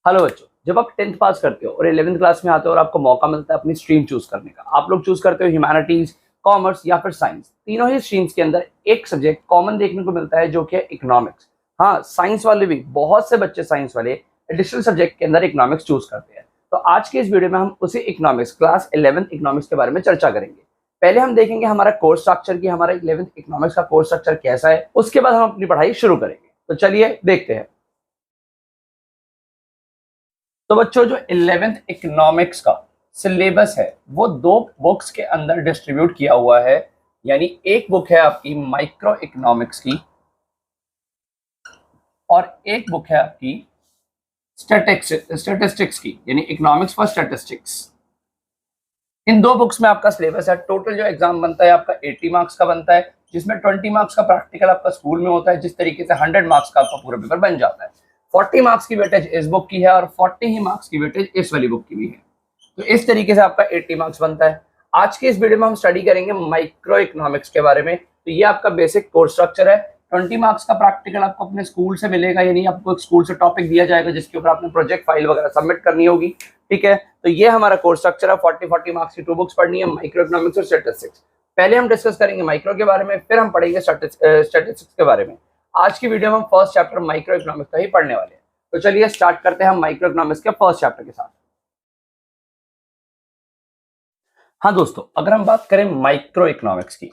Hello बच्चों, जब आप 10th पास करते हो और 11th क्लास में आते हो और आपको मौका मिलता है अपनी स्ट्रीम चूज करने का, आप लोग चूज करते हो ह्यूमैनिटीज, कॉमर्स या फिर साइंस। तीनों ही स्ट्रीम्स के अंदर एक सब्जेक्ट कॉमन देखने को मिलता है जो कि है इकोनॉमिक्स। हाँ, साइंस वाले भी, बहुत से बच्चे साइंस वाले एडिशनल सब्जेक्ट के अंदर इकोनॉमिक्स चूज करते हैं। तो आज के इस वीडियो में हम उसी इकोनॉमिक्स क्लास 11th इकोनॉमिक्स के बारे में चर्चा करेंगे। पहले हम देखेंगे हमारा कोर्स स्ट्रक्चर की हमारा 11th इकोनॉमिक्स का कोर्स स्ट्रक्चर कैसा है, उसके बाद हम अपनी पढ़ाई शुरू करेंगे। तो चलिए देखते हैं। तो बच्चों, जो 11th इकोनॉमिक्स का सिलेबस है वो दो बुक्स के अंदर डिस्ट्रीब्यूट किया हुआ है। यानी एक बुक है आपकी माइक्रो इकोनॉमिक्स की और एक बुक है आपकी स्टैटिस्टिक्स की, यानी इकोनॉमिक्स फॉर स्टैटिस्टिक्स। इन दो बुक्स में आपका सिलेबस है। टोटल जो एग्जाम बनता है आपका 80 मार्क्स का बनता है, जिसमें 20 मार्क्स का प्रैक्टिकल आपका स्कूल में होता है। जिस तरीके से 100 मार्क्स का आपका पूरा पेपर बन जाता है। 40 मार्क्स की वेटेज इस बुक की है और 40 ही मार्क्स की वेटेज इस वाली बुक की भी है। तो इस तरीके से आपका 80 मार्क्स बनता है। आज के इस वीडियो में हम स्टडी करेंगे माइक्रो इकोनॉमिक्स के बारे में। तो ये आपका बेसिक कोर्स स्ट्रक्चर है। 20 मार्क्स का प्रैक्टिकल आपको अपने स्कूल से मिलेगा, यानी आपको एक स्कूल से टॉपिक दिया जाएगा जिसके ऊपर आपने प्रोजेक्ट फाइल वगैरह सबमिट करनी होगी। ठीक है, तो ये हमारा कोर्स स्ट्रक्चर है। 40 मार्क्स की 2 बुक्स पढ़नी है, माइक्रो इकोनॉमिक्स और स्टैटिस्टिक्स। पहले हम डिस्कस करेंगे माइक्रो के बारे में, फिर हम पढ़ेंगे स्टैटिस्टिक्स के बारे में। आज की वीडियो में हम फर्स्ट चैप्टर माइक्रो इकोनॉमिक्स का ही पढ़ने वाले हैं। तो चलिए स्टार्ट करते हैं हम माइक्रो इकोनॉमिक्स के फर्स्ट चैप्टर के साथ। हाँ दोस्तों, अगर हम बात करें माइक्रो इकोनॉमिक्स की,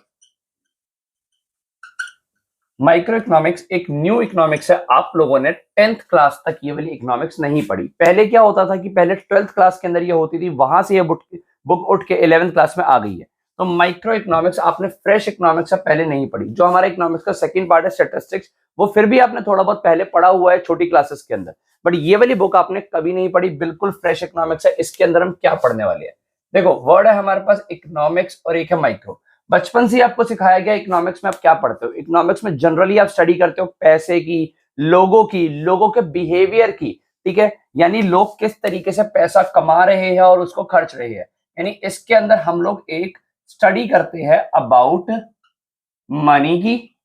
माइक्रो इकोनॉमिक्स एक न्यू इकोनॉमिक्स है। आप लोगों ने 10th क्लास तक ये वाली इकोनॉमिक्स नहीं पढ़ी। पहले क्या होता था कि पहले 12th क्लास के अंदर ये होती थी, वहां से ये बुक उठ के 11th क्लास में आ गई है। तो माइक्रो इकोनॉमिक्स आपने फ्रेश इकोनॉमिक्स से पहले नहीं पढ़ी। जो हमारा इकोनॉमिक्स का सेकंड पार्ट है स्टैटिस्टिक्स, वो फिर भी आपने थोड़ा बहुत पहले पढ़ा हुआ है छोटी क्लासेस के अंदर, बट ये वाली बुक आपने कभी नहीं पढ़ी। बिल्कुल फ्रेश इकोनॉमिक्स है। इसके अंदर हम क्या पढ़ने वाले हैं, देखो, वर्ड है हमारे पास इकोनॉमिक्स और एक है माइक्रो। बचपन से ही आपको सिखाया गया इकोनॉमिक्स में आप क्या पढ़ते हो। इकोनॉमिक्स में जनरली आप स्टडी करते हो पैसे की, लोगों के बिहेवियर की। ठीक है, यानी लोग किस तरीके से पैसा कमा रहे हैं और उसको खर्च रहे हैं। यानी इसके अंदर हम लोग एक स्टडी करते हैं अबाउट मनी की,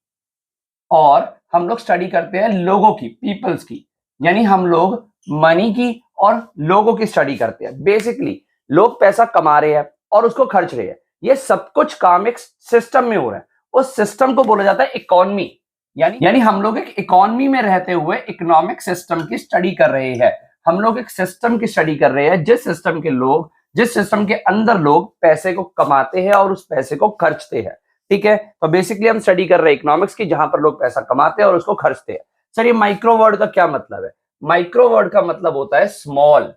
और हम लोग स्टडी करते हैं लोगों की, पीपल्स की। यानी हम लोग मनी की और लोगों की स्टडी करते हैं। बेसिकली लोग पैसा कमा रहे हैं और उसको खर्च रहे हैं। ये सब कुछ काम एक सिस्टम में हो रहा है। उस सिस्टम को बोला जाता है इकोनॉमी। यानी हम लोग एक इकोनॉमी में रहते हुए इकोनॉमिक सिस्टम की स्टडी कर रहे हैं। हम लोग एक सिस्टम की स्टडी कर रहे हैं जिस सिस्टम के अंदर लोग पैसे को कमाते हैं और उस पैसे को खर्चते हैं। ठीक है, तो बेसिकली हम स्टडी कर रहे हैं इकोनॉमिक्स की, जहां पर लोग पैसा कमाते हैं और उसको खर्चते हैं। सर, ये माइक्रो वर्ड का क्या मतलब है? माइक्रो वर्ड का मतलब होता है स्मॉल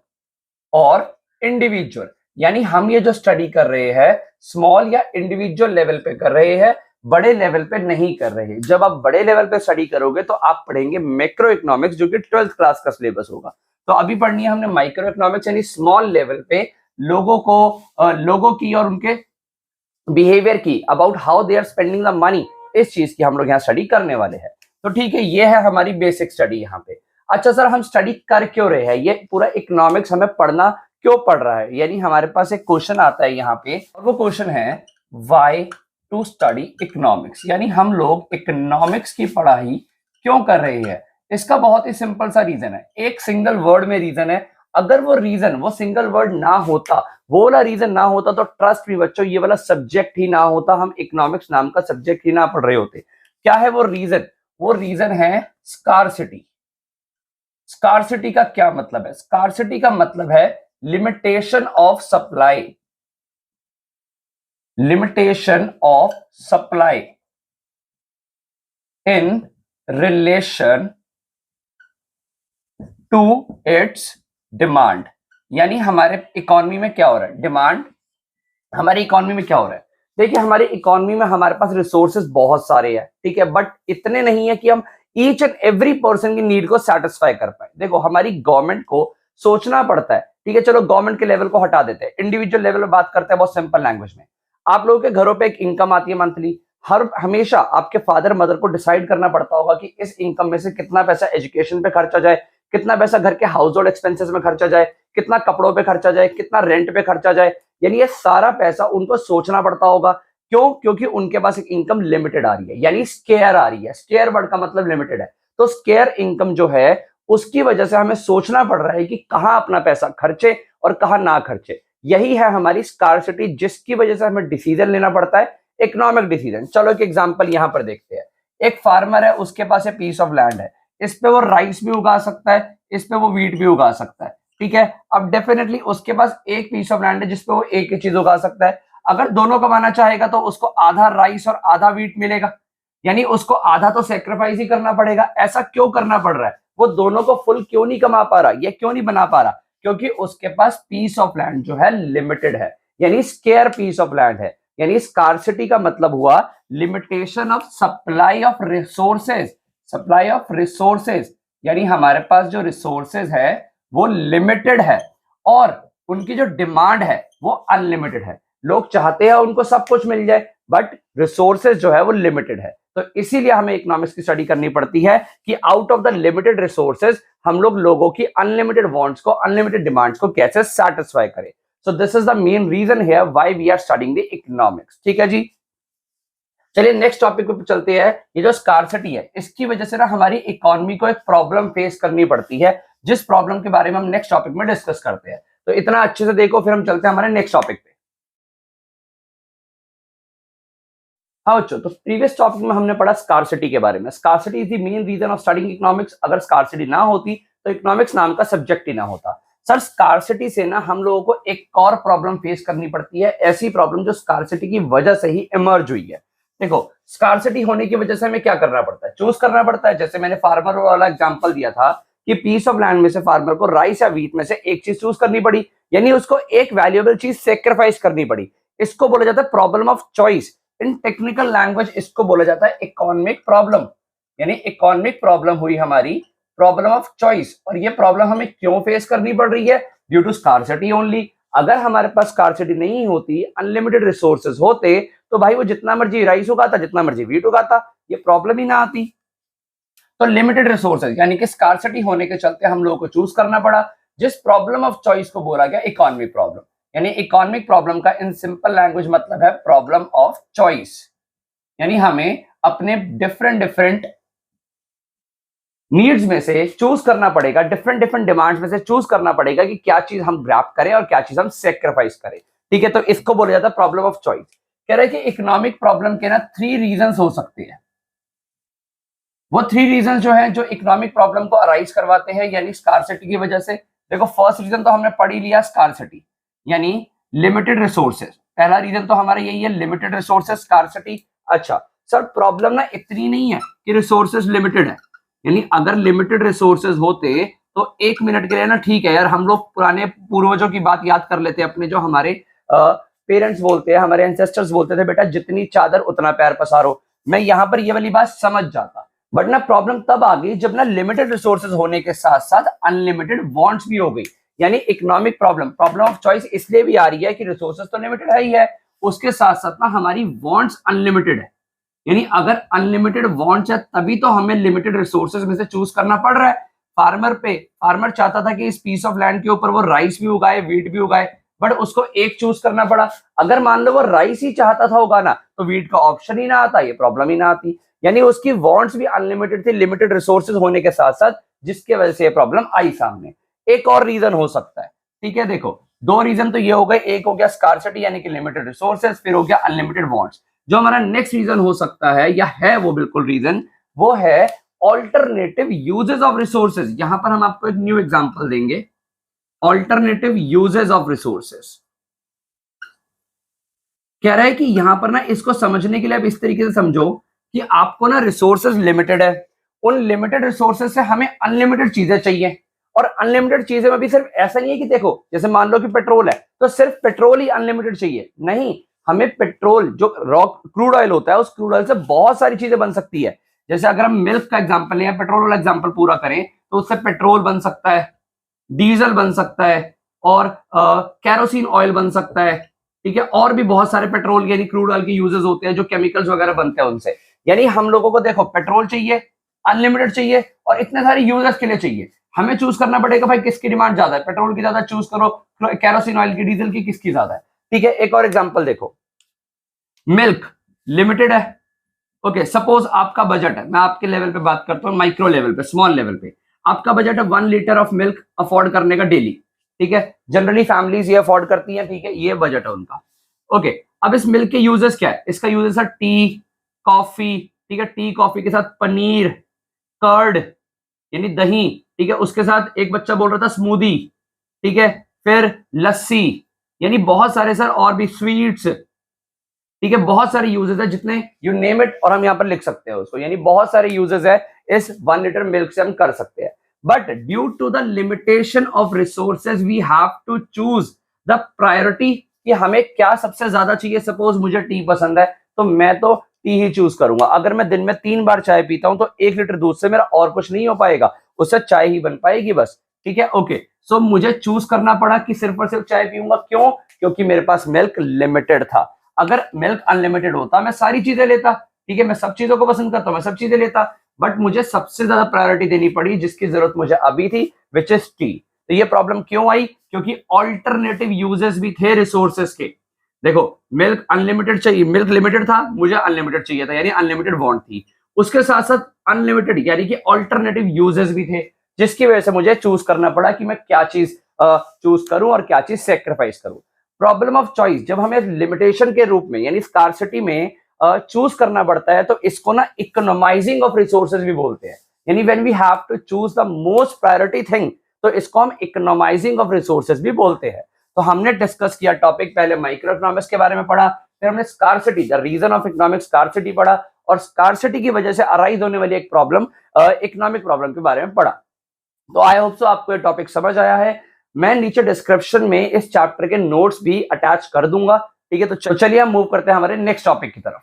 और इंडिविजुअल। यानी हम ये जो स्टडी कर रहे हैं स्मॉल या इंडिविजुअल लेवल पे कर रहे हैं, बड़े लेवल पे नहीं कर रहे। जब आप बड़े लेवल पे स्टडी करोगे तो आप पढ़ेंगे मैक्रो इकोनॉमिक्स, जो कि 12th क्लास का सिलेबस होगा। तो अभी पढ़नी है हमने माइक्रो इकोनॉमिक्स, यानी स्मॉल लेवल पे लोगों की और उनके बिहेवियर की, about how they are spending the money. इस चीज की हम लोग यहाँ स्टडी करने वाले हैं। तो ठीक है, ये है हमारी बेसिक स्टडी यहाँ पे। अच्छा सर, हम स्टडी कर क्यों रहे हैं? ये पूरा इकोनॉमिक्स हमें पढ़ना क्यों पड़ रहा है? यानी हमारे पास एक क्वेश्चन आता है यहाँ पे, और वो क्वेश्चन है व्हाई टू स्टडी इकोनॉमिक्स। यानी हम लोग इकोनॉमिक्स की पढ़ाई क्यों कर रहे हैं? इसका बहुत ही सिंपल सा रीजन है, एक सिंगल वर्ड में रीजन है। अगर वो सिंगल वर्ड ना होता, वो वाला रीजन ना होता, तो ट्रस्ट मी बच्चों, ये वाला सब्जेक्ट ही ना होता, हम इकोनॉमिक्स नाम का सब्जेक्ट ही ना पढ़ रहे होते। क्या है वो रीजन? वो रीजन है स्कार्सिटी। स्कार्सिटी का क्या मतलब है? स्कार्सिटी का मतलब है limitation of supply. Limitation of supply in relation to its demand. यानी हमारे इकोनॉमी में क्या हो रहा है? डिमांड। हमारी इकोनॉमी में क्या हो रहा है? देखिए, हमारी इकोनॉमी में हमारे पास रिसोर्सेज बहुत सारे हैं, ठीक है, बट इतने नहीं है कि हम ईच एंड एवरी पर्सन की नीड को सेटिस्फाई कर पाए। देखो, हमारी गवर्नमेंट को सोचना पड़ता है। ठीक है, चलो गवर्नमेंट के लेवल को हटा देते हैं, इंडिविजुअल लेवल में बात करते हैं बहुत सिंपल लैंग्वेज में। आप लोगों के घरों पे एक इनकम आती है मंथली। हमेशा आपके फादर मदर को डिसाइड करना पड़ता होगा कि इस इनकम में से कितना पैसा एजुकेशन पे खर्चा जाए, कितना पैसा घर के हाउस होल्ड एक्सपेंसेस में खर्चा जाए, कितना कपड़ों पे खर्चा जाए, कितना रेंट पे खर्चा जाए। यानी ये सारा पैसा उनको सोचना पड़ता होगा। क्यों? क्योंकि उनके पास एक इनकम लिमिटेड आ रही है, यानी स्केयर आ रही है। स्केयर वर्ड का मतलब लिमिटेड है। तो स्केयर इनकम जो है उसकी वजह से हमें सोचना पड़ रहा है कि कहां अपना पैसा खर्चे और कहां ना खर्चे। यही है हमारी स्कार्सिटी, जिसकी वजह से हमें डिसीजन लेना पड़ता है, इकोनॉमिक डिसीजन। चलो एक एग्जांपल यहां पर देखते हैं। एक फार्मर है, उसके पास एक पीस ऑफ लैंड है, इस पे वो राइस भी उगा सकता है, इस पे वो व्हीट भी उगा सकता है, ठीक है। अब डेफिनेटली उसके पास एक पीस ऑफ लैंड है जिसपे वो एक ही चीज उगा सकता है। अगर दोनों कमाना चाहेगा तो उसको आधा राइस और आधा व्हीट मिलेगा, यानी उसको आधा तो सेक्रीफाइस ही करना पड़ेगा। ऐसा क्यों करना पड़ रहा है? वो दोनों को फुल क्यों नहीं कमा पा रहा, ये क्यों नहीं बना पा रहा? क्योंकि उसके पास पीस ऑफ लैंड जो है लिमिटेड है, यानी स्केयर पीस ऑफ लैंड है। यानी स्कार्सिटी का मतलब हुआ limitation of supply of resources, supply of resources, यानी हमारे पास जो रिसोर्सेज है वो लिमिटेड है और उनकी जो डिमांड है वो अनलिमिटेड है। लोग चाहते हैं उनको सब कुछ मिल जाए, बट रिसोर्सेज जो है वो लिमिटेड है। तो इसीलिए हमें इकोनॉमिक्स की स्टडी करनी पड़ती है कि out of the limited resources हम लोग लोगों की अनलिमिटेड वांट्स को, अनलिमिटेड डिमांड्स को कैसे सेटिस्फाई करें। So this is the main reason here why we are studying the economics, ठीक है जी। चलिए नेक्स्ट टॉपिक पे चलते हैं। ये जो स्कार्सिटी है, इसकी वजह से ना हमारी इकोनॉमी को एक प्रॉब्लम फेस करनी पड़ती है, जिस प्रॉब्लम के बारे में हम नेक्स्ट टॉपिक में डिस्कस करते हैं। तो इतना अच्छे से देखो, फिर हम चलते हैं हमारे नेक्स्ट टॉपिक पे। हाँ बच्चों, तो प्रीवियस टॉपिक में हमने पढ़ा स्कार्सिटी के बारे में। Scarcity is the main reason of studying economics. अगर स्कार्सिटी ना होती तो इकोनॉमिक्स नाम का सब्जेक्ट ही ना होता। सर स्कार्सिटी से ना हम लोगों को एक और प्रॉब्लम फेस करनी पड़ती है, ऐसी प्रॉब्लम जो स्कार्सिटी की वजह से ही इमर्ज हुई है। देखो, स्कार्सिटी होने की वजह से हमें क्या करना पड़ता है? चूज करना पड़ता है। जैसे मैंने फार्मर वाला एग्जांपल दिया था कि पीस ऑफ लैंड में से फार्मर को राइस या व्हीट में से एक चीज चूज करनी पड़ी, यानी उसको एक वैल्यूएबल चीज सेक्रीफाइस करनी पड़ी। इसको बोला जाता है problem of choice. In technical language इसको बोला जाता है इकोनॉमिक प्रॉब्लम। यानी इकोनॉमिक प्रॉब्लम हुई हमारी प्रॉब्लम ऑफ चॉइस। और ये प्रॉब्लम हमें क्यों फेस करनी पड़ रही है? Due to scarcity only. अगर हमारे पास स्कार्सिटी नहीं होती, अनलिमिटेड रिसोर्सेज होते, तो भाई वो जितना मर्जी राइस उगाता, जितना मर्जी व्हीट उगाता, ये प्रॉब्लम ही ना आती। तो लिमिटेड रिसोर्सेज यानी कि स्कार्सिटी होने के चलते हम लोगों को चूज करना पड़ा, जिस प्रॉब्लम ऑफ चॉइस को बोला गया इकोनॉमिक प्रॉब्लम। यानी इकोनॉमिक प्रॉब्लम का इन सिंपल लैंग्वेज मतलब है प्रॉब्लम ऑफ चॉइस। यानी हमें अपने डिफरेंट डिफरेंट नीड्स में से चूज करना पड़ेगा, डिफरेंट डिफरेंट डिमांड्स में से चूज करना पड़ेगा कि क्या चीज हम ग्रैब करें और क्या चीज हम सेक्रीफाइस करें, ठीक है। तो इसको बोला जाता है प्रॉब्लम ऑफ चॉइस। कह रहे हैं कि इकोनॉमिक प्रॉब्लम के ना 3 रीजंस हो सकते हैं। वो 3 रीजन जो है जो इकोनॉमिक प्रॉब्लम को अराइज करवाते हैं, यानी स्कार्सिटी की वजह से। देखो, फर्स्ट रीजन तो हमने पढ़ ही लिया, स्कार्सिटी यानी लिमिटेड रिसोर्सेज। पहला रीजन तो हमारा यही है, लिमिटेड रिसोर्सेज, स्कार्सिटी। अच्छा सर, प्रॉब्लम ना इतनी नहीं है कि रिसोर्सेज लिमिटेड है। यानी अगर लिमिटेड रिसोर्सेज होते तो 1 मिनट के लिए ना, ठीक है यार, हम लोग पुराने पूर्वजों की बात याद कर लेते हैं, अपने जो हमारे पेरेंट्स बोलते हैं, हमारे एंसेस्टर्स बोलते थे, बेटा जितनी चादर उतना पैर पसारो। मैं यहाँ पर ये वाली बात समझ जाता, बट ना प्रॉब्लम तब आ गई जब ना लिमिटेड रिसोर्सेज होने के साथ साथ अनलिमिटेड वांट्स भी हो गई। यानी economic problem, problem of choice इसलिए भी आ रही है कि रिसोर्सेज तो लिमिटेड है ही है, उसके साथ साथ ना हमारी वांट्स अनलिमिटेड है। यानी अगर अनलिमिटेड वांट्स है तभी तो हमें लिमिटेड रिसोर्सेज में से चूज करना पड़ रहा है। फार्मर चाहता था कि इस पीस ऑफ लैंड के ऊपर वो राइस भी उगाए, व्हीट भी उगाए, बट उसको एक चूज करना पड़ा। अगर मान लो वो राइस ही चाहता था उगाना, तो व्हीट का ऑप्शन ही ना आता, ये प्रॉब्लम ही ना आती। यानी उसकी वांट्स भी अनलिमिटेड थी, लिमिटेड रिसोर्सेज होने के साथ साथ, जिसके वजह से ये प्रॉब्लम आई सामने। एक और रीजन हो सकता है, ठीक है। देखो, 2 रीजन तो ये हो गए, एक हो गया स्कार्सिटी यानी कि लिमिटेड रिसोर्सेज, फिर हो गया अनलिमिटेड वांट्स। जो हमारा नेक्स्ट रीजन हो सकता है, या है वो बिल्कुल रीजन, वो है ऑल्टरनेटिव यूजेस ऑफ रिसोर्सेज। यहां पर हम आपको एक न्यू एग्जांपल देंगे, ऑल्टरनेटिव यूजेस ऑफ रिसोर्सेज। कह रहा है कि यहां पर ना इसको समझने के लिए आप इस तरीके से समझो कि आपको ना रिसोर्सेज लिमिटेड है, उन लिमिटेड रिसोर्सेज से हमें अनलिमिटेड चीजें चाहिए। और अनलिमिटेड चीजें में भी सिर्फ ऐसा नहीं है कि देखो, जैसे मान लो कि पेट्रोल है तो सिर्फ पेट्रोल ही अनलिमिटेड चाहिए, नहीं। हमें पेट्रोल जो रॉ क्रूड ऑयल होता है, उस क्रूड ऑयल से बहुत सारी चीजें बन सकती है। जैसे अगर हम मिल्क का एग्जांपल लें, पेट्रोल वाला एग्जांपल पूरा करें, तो उससे पेट्रोल बन सकता है, डीजल बन सकता है, और कैरोसिन ऑयल बन सकता है, ठीक है। और भी बहुत सारे पेट्रोल यानी क्रूड ऑयल के यूजेस होते हैं, जो केमिकल्स वगैरह बनते हैं उनसे। यानी हम लोगों को देखो, पेट्रोल चाहिए, अनलिमिटेड चाहिए, और इतने सारे यूजर्स के लिए चाहिए। हमें चूज करना पड़ेगा भाई किसकी डिमांड ज्यादा है, पेट्रोल की ज्यादा चूज करो, कैरोसिन ऑयल की, डीजल की, किसकी ज्यादा है, ठीक है। एक और एग्जांपल देखो, मिल्क लिमिटेड है, ओके। सपोज आपका बजट है, मैं आपके लेवल पे बात करता हूँ, माइक्रो लेवल पे, स्मॉल लेवल पे, आपका बजट है 1 लीटर ऑफ मिल्क अफोर्ड करने का डेली, ठीक है, जनरली फैमिलीज ये अफोर्ड करती हैं, ठीक है, ये बजट है उनका। ओके, अब इस मिल्क के यूजेस क्या है? इसका यूजेस है टी, कॉफी, ठीक है, टी कॉफी के साथ पनीर, कर्ड यानी दही, ठीक है, उसके साथ एक बच्चा बोल रहा था स्मूदी, ठीक है, फिर लस्सी, यानी बहुत सारे सर, और भी स्वीट्स, ठीक है, बहुत सारे यूजेस है, जितने यू नेम इट, और हम यहाँ पर लिख सकते हैं उसको, यानी बहुत सारे यूजेस है इस 1 लीटर मिल्क से हम कर सकते हैं। But due to the limitation of resources we have to choose the priority, कि हमें क्या सबसे ज्यादा चाहिए। सपोज मुझे टी पसंद है तो मैं तो टी ही चूज करूंगा। अगर मैं दिन में 3 बार चाय पीता हूं तो 1 लीटर दूध से मेरा और कुछ नहीं हो पाएगा, उससे चाय ही बन पाएगी बस, ठीक है। ओके, सो मुझे चूज करना पड़ा कि सिर्फ और सिर्फ चाय पीऊंगा। क्यों? क्योंकि मेरे पास मिल्क लिमिटेड था। अगर मिल्क अनलिमिटेड होता मैं सारी चीजें लेता, ठीक है, मैं सब चीजों को पसंद करता हूं, मैं सब चीजें लेता, बट मुझे सबसे ज्यादा प्रायोरिटी देनी पड़ी जिसकी जरूरत मुझे अभी थी, विच इज टी। तो ये प्रॉब्लम क्यों आई? क्योंकि ऑल्टरनेटिव यूजेस भी थे रिसोर्सेस के। देखो, मिल्क अनलिमिटेड चाहिए, मिल्क लिमिटेड था, मुझे अनलिमिटेड चाहिए था, यानी अनलिमिटेड वांट थी। उसके साथ साथ अनलिमिटेड यानी कि ऑल्टरनेटिव यूजेस भी थे, जिसकी वजह से मुझे चूज करना पड़ा कि मैं क्या चीज चूज करूं और क्या चीज सेक्रीफाइस करूं। प्रॉब्लम ऑफ चॉइस, जब हमें लिमिटेशन के रूप में यानी स्कार्सिटी में चूज करना पड़ता है, तो इसको ना इकोनोमाइजिंग ऑफ रिसोर्सेज भी बोलते हैं। यानी when we have to choose the most priority thing, तो इसको हम इकोनोमाइजिंग ऑफ रिसोर्सेज भी बोलते हैं। तो हमने डिस्कस किया टॉपिक, पहले माइक्रो इकोनॉमिक्स के बारे में पढ़ा, फिर हमने scarcity, the reason of economic scarcity पढ़ा, और स्कार्सिटी की वजह से अराइज होने वाली एक प्रॉब्लम, इकोनॉमिक प्रॉब्लम के बारे में पढ़ा। तो आई होप सो आपको ये टॉपिक समझ आया है। मैं नीचे डिस्क्रिप्शन में इस चैप्टर के नोट्स भी अटैच कर दूंगा, ठीक है। तो चलिए हम मूव करते हैं हमारे नेक्स्ट टॉपिक की तरफ।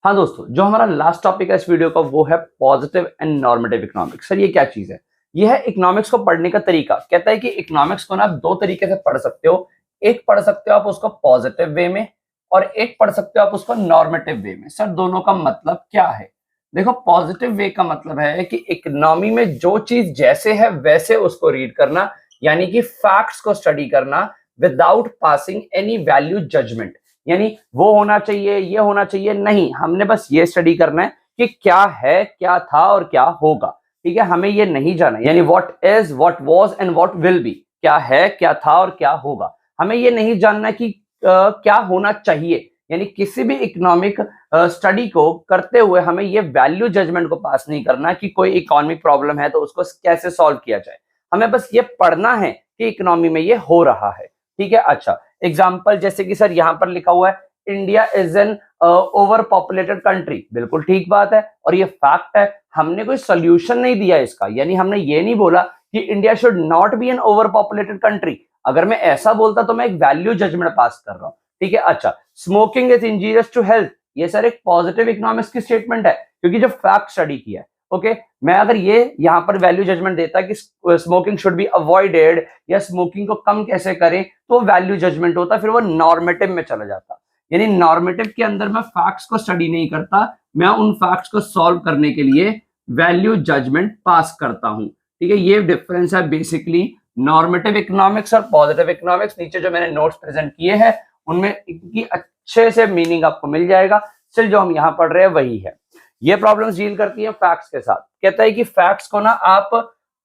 हाँ दोस्तों, जो हमारा लास्ट टॉपिक है इस वीडियो का वो है positive and normative economics. Sir ये क्या चीज है? ये है इकोनॉमिक्स को पढ़ने का तरीका। कहता है कि इकोनॉमिक्स को ना आप 2 तरीके से पढ़ सकते हो। एक पढ़ सकते हो आप उसको पॉजिटिव वे में, और एक पढ़ सकते हो आप उसको नॉर्मेटिव वे में। सर दोनों का मतलब क्या है? देखो, पॉजिटिव वे का मतलब है कि इकोनॉमी में जो चीज जैसे है वैसे उसको रीड करना, यानी कि फैक्ट्स को स्टडी करना without passing any value judgement. यानी वो होना चाहिए, ये होना चाहिए, नहीं, हमने बस ये स्टडी करना है कि क्या है, क्या था और क्या होगा, ठीक है। हमें ये नहीं जाना, यानी what is, what was and what will be, क्या है, क्या था और क्या होगा। हमें ये नहीं जानना कि क्या होना चाहिए। यानी किसी भी इकोनॉमिक स्टडी को करते हुए हमें ये वैल्यू जजमेंट को पास नहीं करना कि कोई इकोनॉमिक प्रॉब्लम है तो उसको कैसे सॉल्व किया जाए। हमें बस ये पढ़ना है कि इकोनॉमी में ये हो रहा है, ठीक है। अच्छा, एग्जाम्पल जैसे कि सर यहाँ पर लिखा हुआ है India is an overpopulated country. बिल्कुल ठीक बात है और ये फैक्ट है। हमने कोई सोल्यूशन नहीं दिया इसका, यानी हमने ये नहीं बोला कि India should not be an overpopulated country. अगर मैं ऐसा बोलता तो मैं एक वैल्यू जजमेंट पास कर रहा हूं, ठीक है। अच्छा, smoking is injurious to health, ये सर एक पॉजिटिव इकोनॉमिक्स की स्टेटमेंट है, क्योंकि जो फैक्ट स्टडी किया है। ओके, मैं अगर ये यहाँ पर वैल्यू जजमेंट देता कि स्मोकिंग शुड बी अवॉइडेड या स्मोकिंग को कम कैसे करें, तो वैल्यू जजमेंट होता, फिर वो नॉर्मेटिव में चला जाता। यानी नॉर्मेटिव के अंदर मैं फैक्ट्स को स्टडी नहीं करता, मैं उन फैक्ट्स को सॉल्व करने के लिए वैल्यू जजमेंट पास करता हूं, ठीक है। ये डिफरेंस है बेसिकली नॉर्मेटिव इकोनॉमिक्स और पॉजिटिव इकोनॉमिक्स। नीचे जो मैंने नोट्स प्रेजेंट किए हैं उनमें इनकी अच्छे से मीनिंग आपको मिल जाएगा। स्टिल जो हम यहाँ पढ़ रहे हैं वही है। ये प्रॉब्लम्स डील करती हैं फैक्ट्स के साथ। कहता है कि फैक्ट्स को ना आप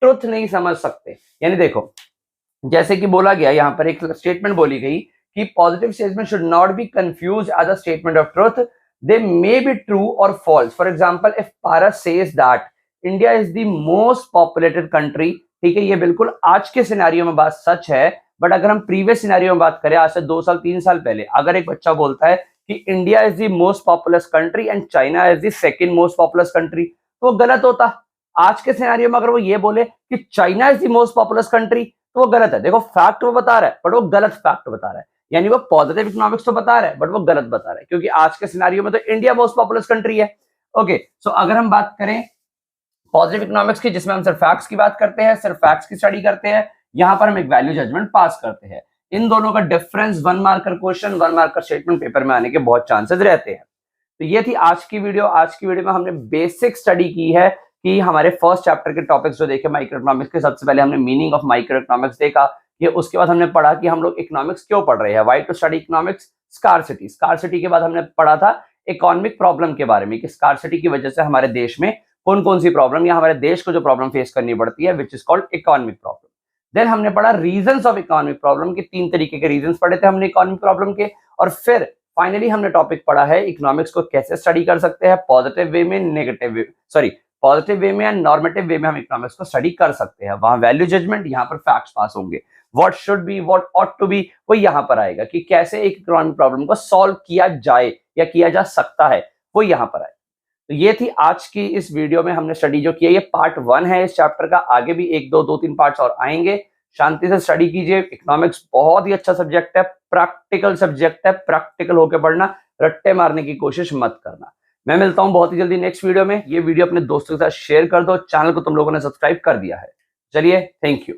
ट्रुथ नहीं समझ सकते। यानी देखो, जैसे कि बोला गया यहाँ पर एक स्टेटमेंट बोली गई कि positive statement should not be confuse as a statement of truth, they may be true और false. For example, if Paras says that India is the most populated country, ठीक है, ये बिल्कुल आज के सिनेरियो में बात सच है। बट अगर हम प्रीवियस सिनेरियो में बात करें, आज से 2 साल 3 साल पहले, अगर एक बच्चा बोलता है कि India is the most populous country and China is the second most populous country, तो वो गलत होता। आज के सिनेरियो में अगर वो ये बोले कि China is the most populous country, तो वो गलत है। देखो, फैक्ट वो बता रहा है बट वो गलत फैक्ट बता रहा है। यानी वो पॉजिटिव इकोनॉमिक्स तो बता रहा है बट वो गलत बता रहा है, क्योंकि आज के सिनेरियो में तो इंडिया मोस्ट पॉपुलस कंट्री है। ओके, सो अगर हम बात करें पॉजिटिव इकोनॉमिक्स की, जिसमें हम सिर्फ फैक्ट्स की बात करते हैं, सिर्फ फैक्ट्स की स्टडी करते हैं, यहां पर हम एक वैल्यू जजमेंट पास करते हैं। इन दोनों का difference 1 marker question, 1 marker statement paper में आने के बहुत चांसेस रहते हैं। तो ये थी आज की वीडियो। आज की वीडियो में हमने बेसिक स्टडी की है कि हमारे फर्स्ट चैप्टर के टॉपिक्स जो देखे माइक्रो इकोनॉमिक्स के। सबसे पहले हमने मीनिंग ऑफ माइक्रो इकोनॉमिक्स देखा, ये उसके बाद हमने पढ़ा कि हम लोग इकोनॉमिक्स क्यों पढ़ रहे हैं, why to study economics, scarcity. Scarcity के बाद हमने पढ़ा था इकोनॉमिक प्रॉब्लम के बारे में कि स्कार्सिटी की वजह से हमारे देश में कौन कौन सी प्रॉब्लम या हमारे देश को जो प्रॉब्लम फेस करनी पड़ती है, which is called economic problem. Then हमने पढ़ा रीजंस ऑफ इकोनॉमिक प्रॉब्लम के, 3 तरीके के रीजंस पढ़े थे हमने इकोनॉमिक प्रॉब्लम के। और फिर फाइनली हमने टॉपिक पढ़ा है इकोनॉमिक्स को कैसे स्टडी कर सकते हैं, पॉजिटिव वे में, negative way, sorry positive way में या नॉर्मेटिव वे में हम इकोनॉमिक्स को स्टडी कर सकते हैं। वहां वैल्यू जजमेंट, यहाँ पर फैक्ट्स पास होंगे। What should be, what ought to be, वो यहाँ पर आएगा कि कैसे एक इकोनॉमिक प्रॉब्लम को सॉल्व किया जाए या किया जा सकता है, वो यहाँ पर आएगा। तो ये थी आज की इस वीडियो में हमने स्टडी जो किया, ये पार्ट 1 है इस चैप्टर का। आगे भी 1, 2, 3 पार्ट्स और आएंगे। शांति से स्टडी कीजिए। इकोनॉमिक्स बहुत ही अच्छा सब्जेक्ट है, प्रैक्टिकल सब्जेक्ट है, प्रैक्टिकल होकर पढ़ना, रट्टे मारने की कोशिश मत करना। मैं मिलता हूं बहुत ही जल्दी नेक्स्ट वीडियो में। ये वीडियो अपने दोस्तों के साथ शेयर कर दो। चैनल को तुम लोगों ने सब्सक्राइब कर दिया है। चलिए, थैंक यू।